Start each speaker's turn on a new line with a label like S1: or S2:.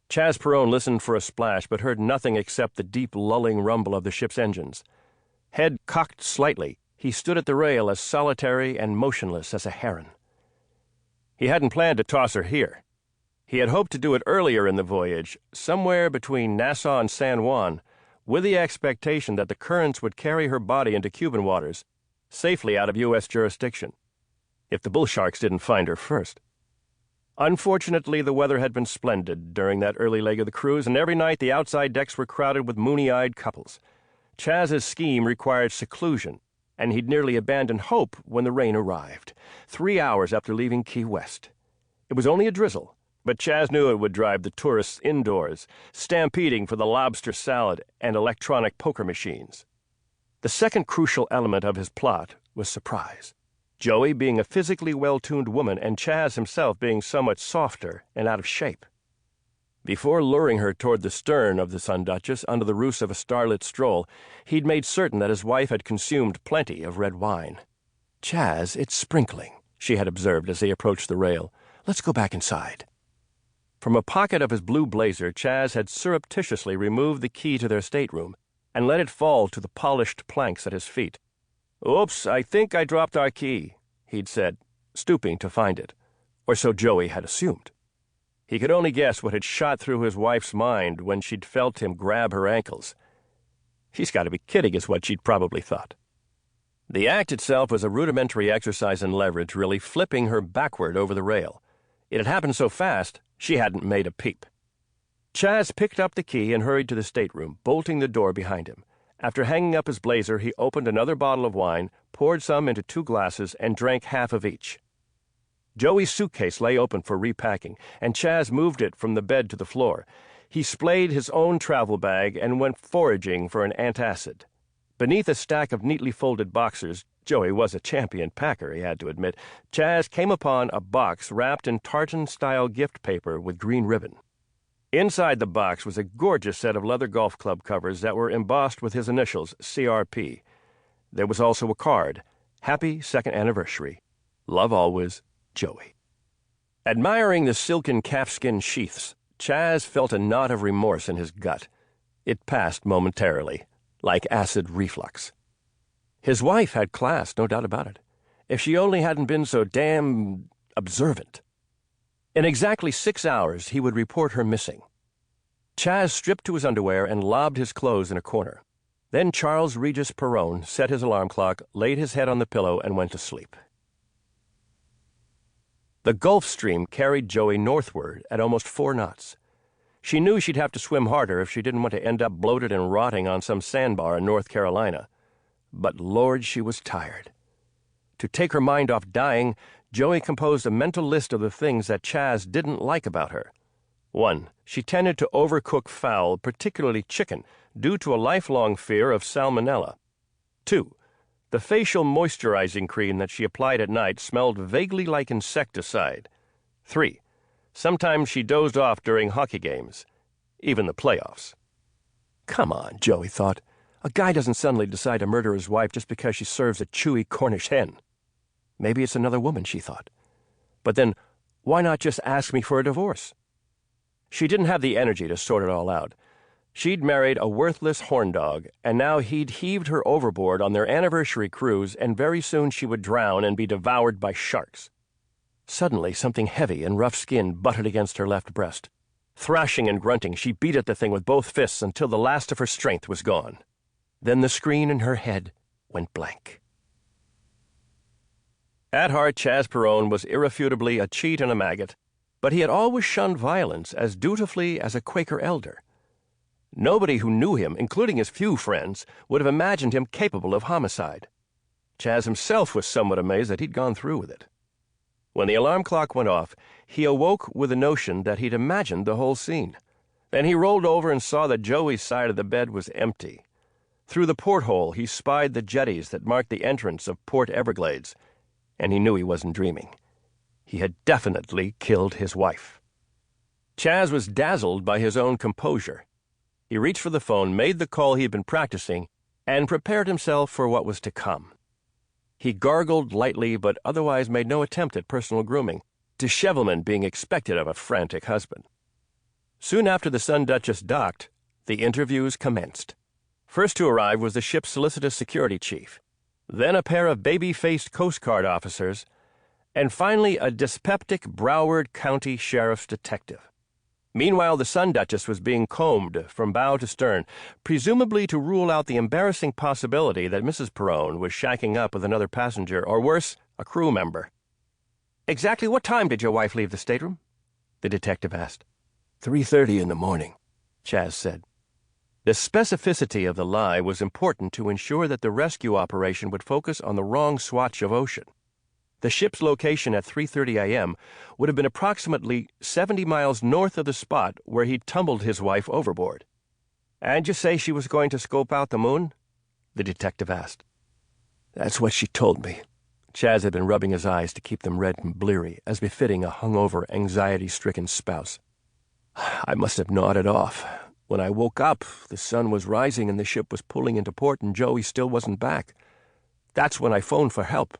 S1: Chaz Perrone listened for a splash, but heard nothing except the deep lulling rumble of the ship's engines. Head cocked slightly, he stood at the rail as solitary and motionless as a heron. He hadn't planned to toss her here. He had hoped to do it earlier in the voyage, somewhere between Nassau and San Juan, with the expectation that the currents would carry her body into Cuban waters, safely out of U.S. jurisdiction, if the bull sharks didn't find her first. Unfortunately, the weather had been splendid during that early leg of the cruise, and every night the outside decks were crowded with moony-eyed couples. Chaz's scheme required seclusion, and he'd nearly abandoned hope when the rain arrived, 3 hours after leaving Key West. It was only a drizzle, but Chaz knew it would drive the tourists indoors, stampeding for the lobster salad and electronic poker machines. The second crucial element of his plot was surprise. Joey being a physically well-tuned woman and Chaz himself being somewhat softer and out of shape. Before luring her toward the stern of the Sun Duchess under the roof of a starlit stroll, he'd made certain that his wife had consumed plenty of red wine. "Chaz, it's sprinkling," she had observed as they approached the rail. "Let's go back inside." From a pocket of his blue blazer, Chaz had surreptitiously removed the key to their stateroom and let it fall to the polished planks at his feet. "Oops, I think I dropped our key," he'd said, stooping to find it. Or so Joey had assumed. He could only guess what had shot through his wife's mind when she'd felt him grab her ankles. "He's got to be kidding," is what she'd probably thought. The act itself was a rudimentary exercise in leverage, really flipping her backward over the rail. It had happened so fast, she hadn't made a peep. Chaz picked up the key and hurried to the stateroom, bolting the door behind him. After hanging up his blazer, he opened another bottle of wine, poured some into 2 glasses, and drank half of each. Joey's suitcase lay open for repacking, and Chaz moved it from the bed to the floor. He splayed his own travel bag and went foraging for an antacid. Beneath a stack of neatly folded boxers, Joey was a champion packer, he had to admit, Chaz came upon a box wrapped in tartan-style gift paper with green ribbon. Inside the box was a gorgeous set of leather golf club covers that were embossed with his initials, CRP. There was also a card, "Happy 2nd Anniversary. Love always, Joey." Admiring the silken calfskin sheaths, Chaz felt a knot of remorse in his gut. It passed momentarily, like acid reflux. His wife had class, no doubt about it. If she only hadn't been so damn observant. In exactly 6 hours, he would report her missing. Chaz stripped to his underwear and lobbed his clothes in a corner. Then Charles Regis Perrone set his alarm clock, laid his head on the pillow, and went to sleep. The Gulf Stream carried Joey northward at almost 4 knots. She knew she'd have to swim harder if she didn't want to end up bloated and rotting on some sandbar in North Carolina. But Lord, she was tired. To take her mind off dying, Joey composed a mental list of the things that Chaz didn't like about her. 1. She tended to overcook fowl, particularly chicken, due to a lifelong fear of salmonella. 2. The facial moisturizing cream that she applied at night smelled vaguely like insecticide. 3. Sometimes she dozed off during hockey games, even the playoffs. Come on, Joey thought. A guy doesn't suddenly decide to murder his wife just because she serves a chewy Cornish hen. Maybe it's another woman, she thought. But then, why not just ask me for a divorce? She didn't have the energy to sort it all out. She'd married a worthless horn dog, and now he'd heaved her overboard on their anniversary cruise, and very soon she would drown and be devoured by sharks. Suddenly, something heavy and rough-skinned butted against her left breast. Thrashing and grunting, she beat at the thing with both fists until the last of her strength was gone. Then the screen in her head went blank. At heart, Chaz Perrone was irrefutably a cheat and a maggot, but he had always shunned violence as dutifully as a Quaker elder. Nobody who knew him, including his few friends, would have imagined him capable of homicide. Chaz himself was somewhat amazed that he'd gone through with it. When the alarm clock went off, he awoke with the notion that he'd imagined the whole scene. Then he rolled over and saw that Joey's side of the bed was empty. Through the porthole, he spied the jetties that marked the entrance of Port Everglades, and he knew he wasn't dreaming. He had definitely killed his wife. Chaz was dazzled by his own composure. He reached for the phone, made the call he had been practicing, and prepared himself for what was to come. He gargled lightly, but otherwise made no attempt at personal grooming, dishevelment being expected of a frantic husband. Soon after the Sun Duchess docked, the interviews commenced. First to arrive was the ship's solicitous security chief, then a pair of baby-faced Coast Guard officers, and finally a dyspeptic Broward County Sheriff's detective. Meanwhile, the Sun Duchess was being combed from bow to stern, presumably to rule out the embarrassing possibility that Mrs. Perrone was shacking up with another passenger, or worse, a crew member. "Exactly what time did your wife leave the stateroom?" the detective asked. 3:30 in the morning, Chaz said. The specificity of the lie was important to ensure that the rescue operation would focus on the wrong swatch of ocean. The ship's location at 3:30 a.m. would have been approximately 70 miles north of the spot where he'd tumbled his wife overboard. "And you say she was going to scope out the moon?" the detective asked. "That's what she told me." Chaz had been rubbing his eyes to keep them red and bleary, as befitting a hungover, anxiety-stricken spouse. "I must have nodded off. When I woke up, the sun was rising and the ship was pulling into port and Joey still wasn't back. That's when I phoned for help."